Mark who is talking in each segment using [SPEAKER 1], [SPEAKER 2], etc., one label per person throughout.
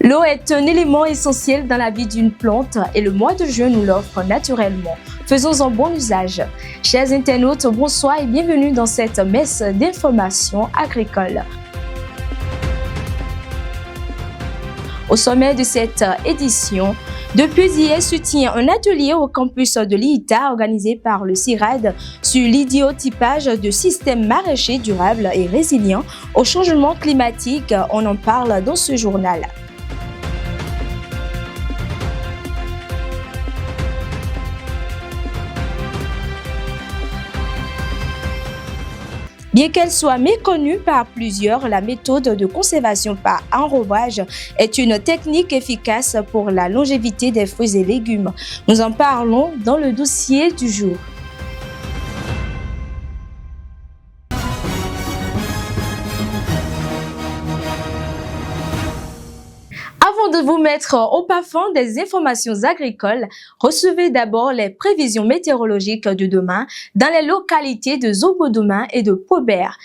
[SPEAKER 1] L'eau est un élément essentiel dans la vie d'une plante et le mois de juin nous l'offre naturellement. Faisons-en bon usage. Chers internautes, bonsoir et bienvenue dans cette messe d'information agricole. Au sommet de cette édition, depuis hier se tient un atelier au campus de l'IITA organisé par le CIRAD sur l'idiotypage de systèmes maraîchers durables et résilients au changement climatique. On en parle dans ce journal. Bien qu'elle soit méconnue par plusieurs, la méthode de conservation par enrobage est une technique efficace pour la longévité des fruits et légumes. Nous en parlons dans le dossier du jour. Avant de vous mettre au parfum des informations agricoles, recevez d'abord les prévisions météorologiques de demain dans les localités de Zobodomain et de Pobert.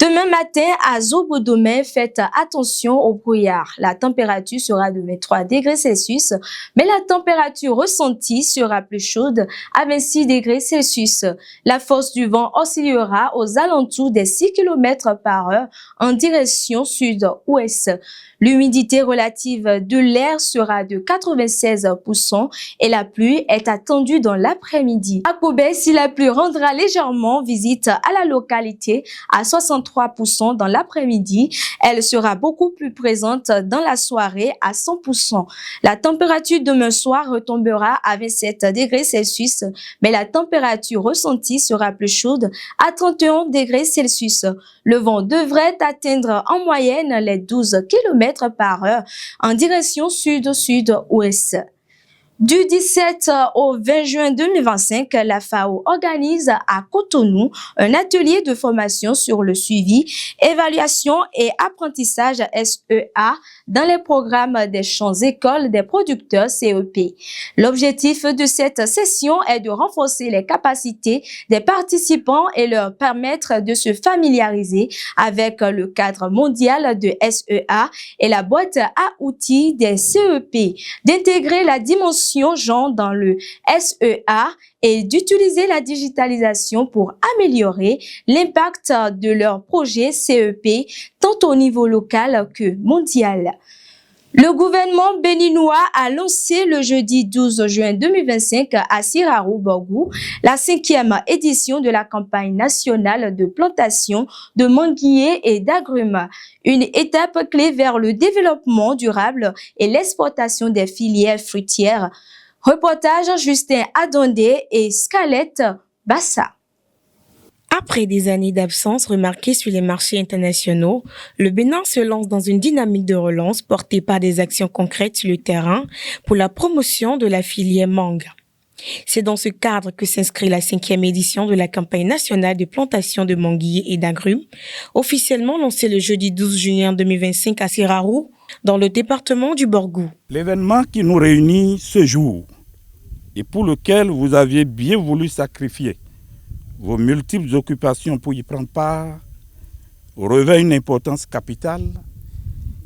[SPEAKER 1] Demain matin, à Zobodomain, faites attention au brouillard. La température sera de 23 degrés Celsius, mais la température ressentie sera plus chaude à 26 degrés Celsius. La force du vent oscillera aux alentours des 6 km par heure en direction sud-ouest. L'humidité relative de l'air sera de 96% et la pluie est attendue dans l'après-midi. À Pobert, si la pluie rendra légèrement visite à la localité à 63% dans l'après-midi, elle sera beaucoup plus présente dans la soirée à 100%. La température demain soir retombera à 27 degrés Celsius, mais la température ressentie sera plus chaude à 31 degrés Celsius. Le vent devrait atteindre en moyenne les 12 km par heure en direction sud-sud-ouest. Du 17 au 20 juin 2025, la FAO organise à Cotonou un atelier de formation sur le suivi, évaluation et apprentissage SEA dans les programmes des champs écoles des producteurs CEP. L'objectif de cette session est de renforcer les capacités des participants et leur permettre de se familiariser avec le cadre mondial de SEA et la boîte à outils des CEP, d'intégrer la dimension genre dans le SEA et d'utiliser la digitalisation pour améliorer l'impact de leur projet CEP tant au niveau local que mondial. Le gouvernement béninois a lancé le jeudi 12 juin 2025 à Siraroubogou la 5e édition de la campagne nationale de plantation de manguiers et d'agrumes, une étape clé vers le développement durable et l'exportation des filières fruitières. Reportage Justin Adondé et Scarlett Bassa.
[SPEAKER 2] Après des années d'absence remarquées sur les marchés internationaux, le Bénin se lance dans une dynamique de relance portée par des actions concrètes sur le terrain pour la promotion de la filière mangue. C'est dans ce cadre que s'inscrit la 5e édition de la campagne nationale de plantation de manguiers et d'agrumes, officiellement lancée le jeudi 12 juin 2025 à Sirarou, dans le département du Borgou.
[SPEAKER 3] L'événement qui nous réunit ce jour et pour lequel vous aviez bien voulu sacrifier vos multiples occupations pour y prendre part, revêt une importance capitale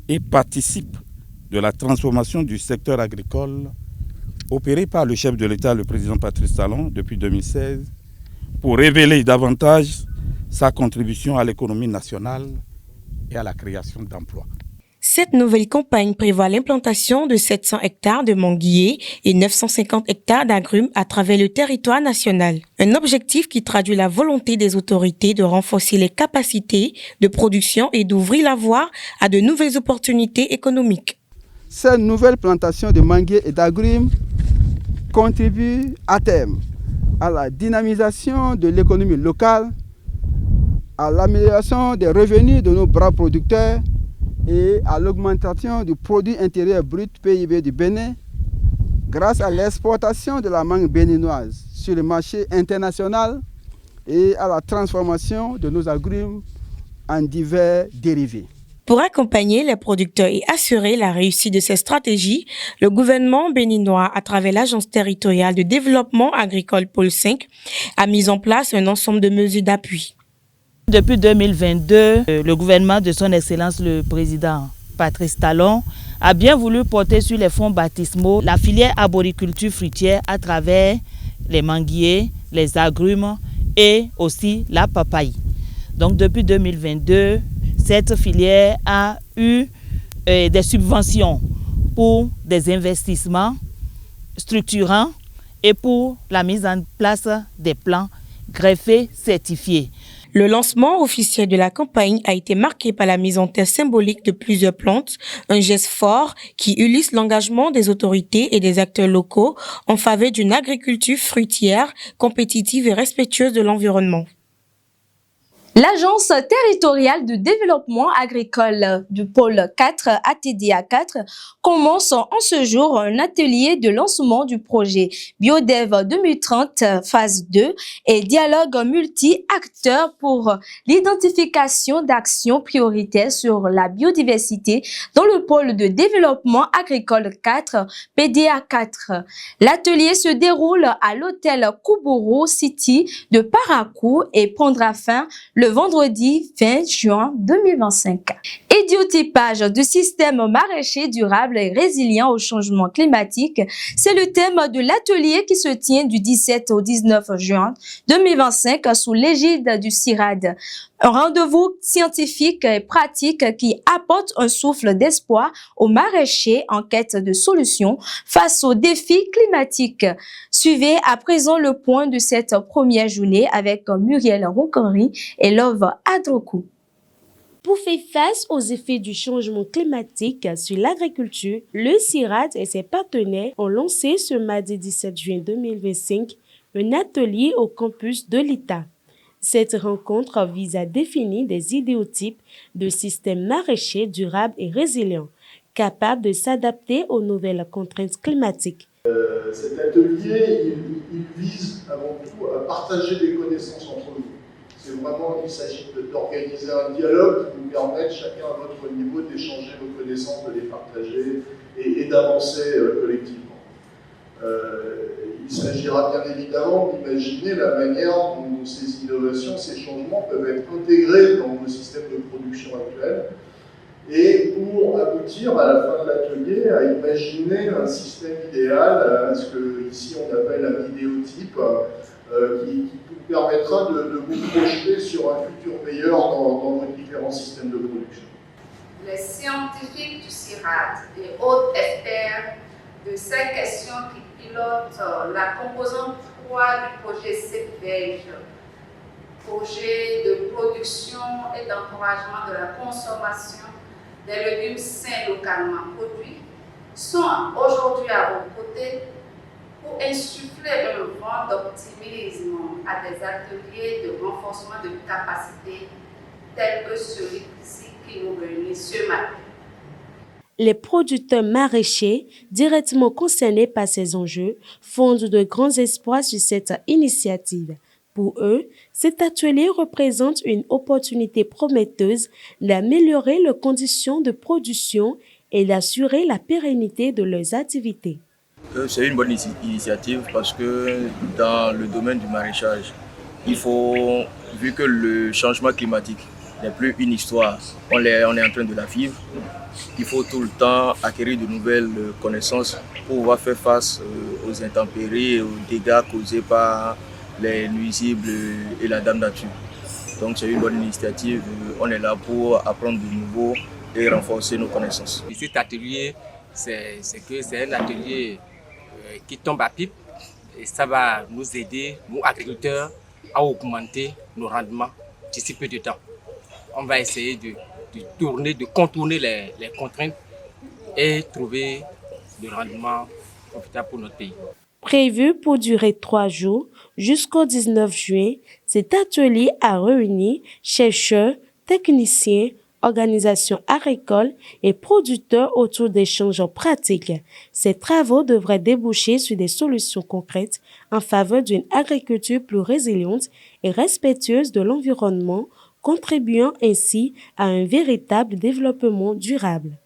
[SPEAKER 3] et participe de la transformation du secteur agricole opérée par le chef de l'État, le président Patrice Talon, depuis 2016, pour révéler davantage sa contribution à l'économie nationale et à la création d'emplois.
[SPEAKER 2] Cette nouvelle campagne prévoit l'implantation de 700 hectares de manguiers et 950 hectares d'agrumes à travers le territoire national. Un objectif qui traduit la volonté des autorités de renforcer les capacités de production et d'ouvrir la voie à de nouvelles opportunités économiques.
[SPEAKER 4] Cette nouvelle plantation de manguiers et d'agrumes contribue à terme à la dynamisation de l'économie locale, à l'amélioration des revenus de nos braves producteurs et à l'augmentation du produit intérieur brut PIB du Bénin grâce à l'exportation de la mangue béninoise sur le marché international et à la transformation de nos agrumes en divers dérivés.
[SPEAKER 2] Pour accompagner les producteurs et assurer la réussite de ces stratégies, le gouvernement béninois, à travers l'Agence territoriale de développement agricole Pôle 5, a mis en place un ensemble de mesures d'appui.
[SPEAKER 5] Depuis 2022, le gouvernement de son Excellence le Président Patrice Talon a bien voulu porter sur les fonds baptismaux la filière arboriculture fruitière à travers les manguiers, les agrumes et aussi la papaye. Donc depuis 2022, cette filière a eu des subventions pour des investissements structurants et pour la mise en place des plans greffés certifiés.
[SPEAKER 2] Le lancement officiel de la campagne a été marqué par la mise en terre symbolique de plusieurs plantes, un geste fort qui illustre l'engagement des autorités et des acteurs locaux en faveur d'une agriculture fruitière, compétitive et respectueuse de l'environnement.
[SPEAKER 1] L'Agence territoriale de développement agricole du pôle 4, ATDA 4, commence en ce jour un atelier de lancement du projet BioDev 2030 phase 2 et dialogue multi-acteurs pour l'identification d'actions prioritaires sur la biodiversité dans le pôle de développement agricole 4, PDA 4. L'atelier se déroule à l'hôtel Kuburu City de Parakou et prendra fin le vendredi 20 juin 2025. Idiotypage du système maraîcher durable et résilient au changement climatique, c'est le thème de l'atelier qui se tient du 17 au 19 juin 2025 sous l'égide du CIRAD. Un rendez-vous scientifique et pratique qui apporte un souffle d'espoir aux maraîchers en quête de solutions face aux défis climatiques. Suivez à présent le point de cette première journée avec Muriel Ronconry et Love Adrokou.
[SPEAKER 6] Pour faire face aux effets du changement climatique sur l'agriculture, le CIRAD et ses partenaires ont lancé ce mardi 17 juin 2025 un atelier au campus de l'État. Cette rencontre vise à définir des idéotypes de systèmes maraîchers durables et résilients, capables de s'adapter aux nouvelles contraintes climatiques.
[SPEAKER 7] Cet atelier, il vise avant tout à partager des connaissances entre nous. C'est vraiment, il s'agit d'organiser un dialogue qui nous permette, chacun à notre niveau, d'échanger nos connaissances, de les partager et d'avancer collectivement. Il s'agira bien évidemment d'imaginer la manière dont ces innovations, ces changements peuvent être intégrés dans nos systèmes de production actuels et pour aboutir à la fin de l'atelier à imaginer un système idéal, à ce qu'ici on appelle un idéotype, qui nous permettra de vous projeter sur un futur meilleur dans nos différents systèmes de production.
[SPEAKER 8] Les scientifiques du CIRAD et autres experts de ces questions qui pilotent la composante 3 du projet CEPVEG, projet de production et d'encouragement de la consommation des légumes sains localement produits, sont aujourd'hui à vos côtés pour insuffler un vent d'optimisme à des ateliers de renforcement de capacités tels que celui-ci qui nous réunit ce matin.
[SPEAKER 6] Les producteurs maraîchers directement concernés par ces enjeux fondent de grands espoirs sur cette initiative. Pour eux, cet atelier représente une opportunité prometteuse d'améliorer leurs conditions de production et d'assurer la pérennité de leurs activités.
[SPEAKER 9] C'est une bonne initiative parce que dans le domaine du maraîchage, vu que le changement climatique n'est plus une histoire, on est en train de la vivre, il faut tout le temps acquérir de nouvelles connaissances pour pouvoir faire face aux intempéries et aux dégâts causés par les nuisibles et la dame nature. Donc c'est une bonne initiative, on est là pour apprendre de nouveau et renforcer nos connaissances.
[SPEAKER 10] Et cet atelier, c'est un atelier qui tombe à pic et ça va nous aider, nous agriculteurs, à augmenter nos rendements d'ici peu de temps. On va essayer de contourner les contraintes et trouver le rendement profitable pour notre pays.
[SPEAKER 6] Prévu pour durer 3 jours jusqu'au 19 juin, cet atelier a réuni chercheurs, techniciens, organisations agricoles et producteurs autour d'échanges pratiques. Ces travaux devraient déboucher sur des solutions concrètes en faveur d'une agriculture plus résiliente et respectueuse de l'environnement, contribuant ainsi à un véritable développement durable.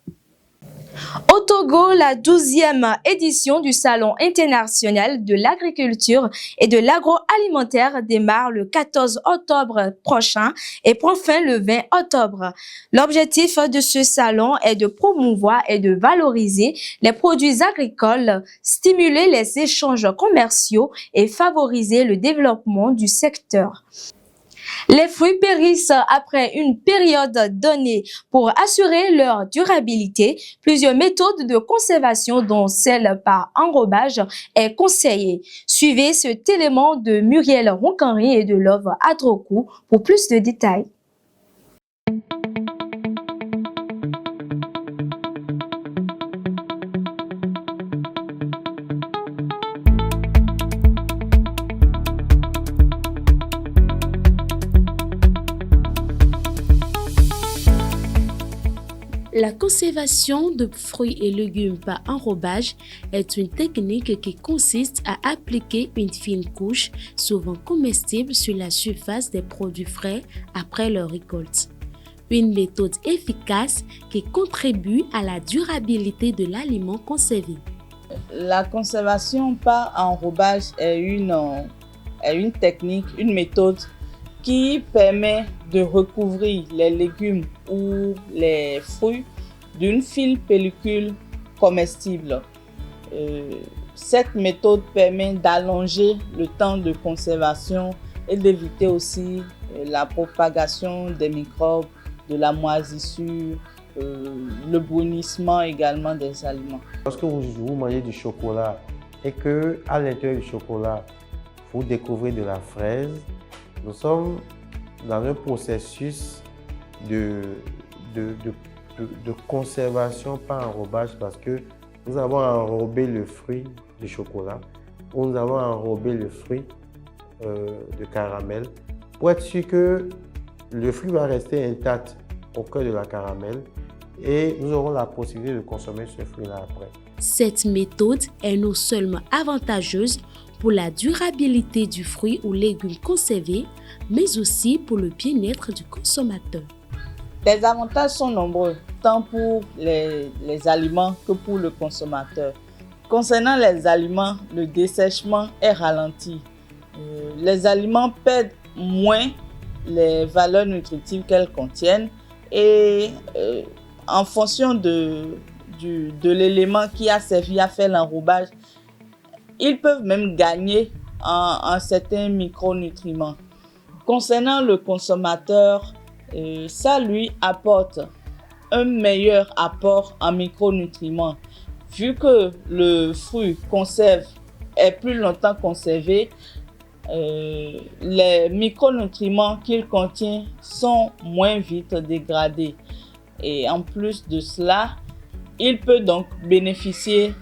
[SPEAKER 1] Au Togo, la 12e édition du Salon international de l'agriculture et de l'agroalimentaire démarre le 14 octobre prochain et prend fin le 20 octobre. L'objectif de ce salon est de promouvoir et de valoriser les produits agricoles, stimuler les échanges commerciaux et favoriser le développement du secteur. Les fruits périssent après une période donnée. Pour assurer leur durabilité, plusieurs méthodes de conservation, dont celle par enrobage, est conseillée. Suivez cet élément de Muriel Roncanry et de Love Adrokou pour plus de détails.
[SPEAKER 6] La conservation de fruits et légumes par enrobage est une technique qui consiste à appliquer une fine couche, souvent comestible, sur la surface des produits frais après leur récolte. Une méthode efficace qui contribue à la durabilité de l'aliment conservé.
[SPEAKER 5] La conservation par enrobage est une technique, une méthode qui permet de recouvrir les légumes ou les fruits d'une fine pellicule comestible. Cette méthode permet d'allonger le temps de conservation et d'éviter aussi la propagation des microbes, de la moisissure, le brunissement également des aliments.
[SPEAKER 11] Lorsque vous mangez du chocolat et qu'à l'intérieur du chocolat, vous découvrez de la fraise, nous sommes dans un processus de conservation par enrobage parce que nous avons enrobé le fruit du chocolat ou nous avons enrobé le fruit de caramel pour être sûr que le fruit va rester intact au cœur de la caramel et nous aurons la possibilité de consommer ce fruit-là après.
[SPEAKER 6] Cette méthode est non seulement avantageuse pour la durabilité du fruit ou légume conservé, mais aussi pour le bien-être du consommateur.
[SPEAKER 5] Les avantages sont nombreux, tant pour les aliments que pour le consommateur. Concernant les aliments, le dessèchement est ralenti. Les aliments perdent moins les valeurs nutritives qu'elles contiennent et en fonction de l'élément qui a servi à faire l'enrobage, ils peuvent même gagner en certains micronutriments. Concernant le consommateur, ça lui apporte un meilleur apport en micronutriments. Vu que le fruit est plus longtemps conservé, les micronutriments qu'il contient sont moins vite dégradés. Et en plus de cela, il peut donc bénéficier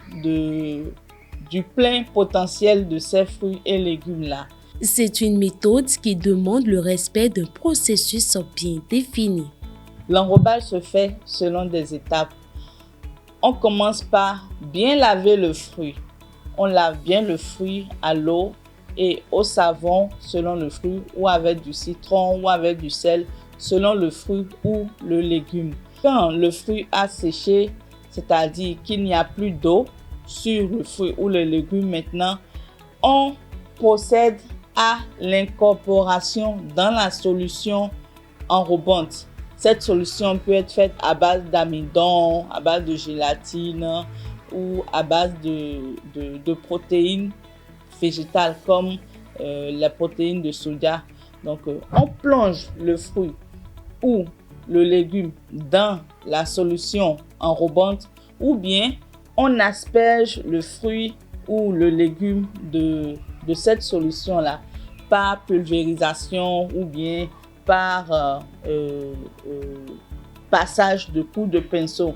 [SPEAKER 5] du plein potentiel de ces fruits et légumes-là.
[SPEAKER 6] C'est une méthode qui demande le respect d'un processus bien défini.
[SPEAKER 5] L'enrobage se fait selon des étapes. On commence par bien laver le fruit. On lave bien le fruit à l'eau et au savon selon le fruit ou avec du citron ou avec du sel selon le fruit ou le légume. Quand le fruit a séché, c'est-à-dire qu'il n'y a plus d'eau sur le fruit ou le légume maintenant, on procède à l'incorporation dans la solution enrobante. Cette solution peut être faite à base d'amidon, à base de gélatine ou à base de protéines végétales comme les protéines de soja. Donc, on plonge le fruit ou le légume dans la solution enrobante ou bien on asperge le fruit ou le légume de cette solution-là par pulvérisation ou bien par passage de coups de pinceau.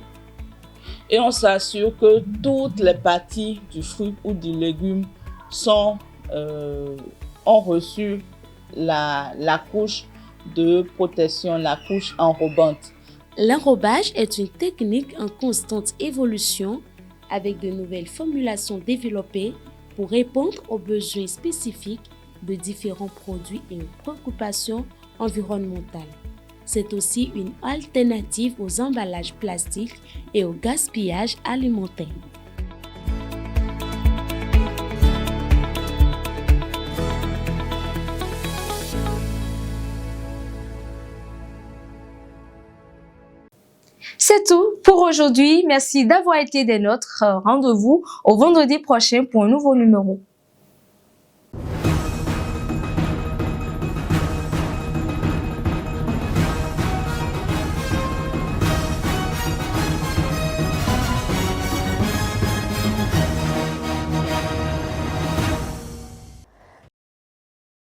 [SPEAKER 5] Et on s'assure que toutes les parties du fruit ou du légume ont reçu la couche de protection, la couche enrobante.
[SPEAKER 6] L'enrobage est une technique en constante évolution avec de nouvelles formulations développées pour répondre aux besoins spécifiques de différents produits et aux préoccupations environnementales. c'est aussi une alternative aux emballages plastiques et au gaspillage alimentaire.
[SPEAKER 1] C'est tout pour aujourd'hui. Merci d'avoir été des nôtres. Rendez-vous au vendredi prochain pour un nouveau numéro.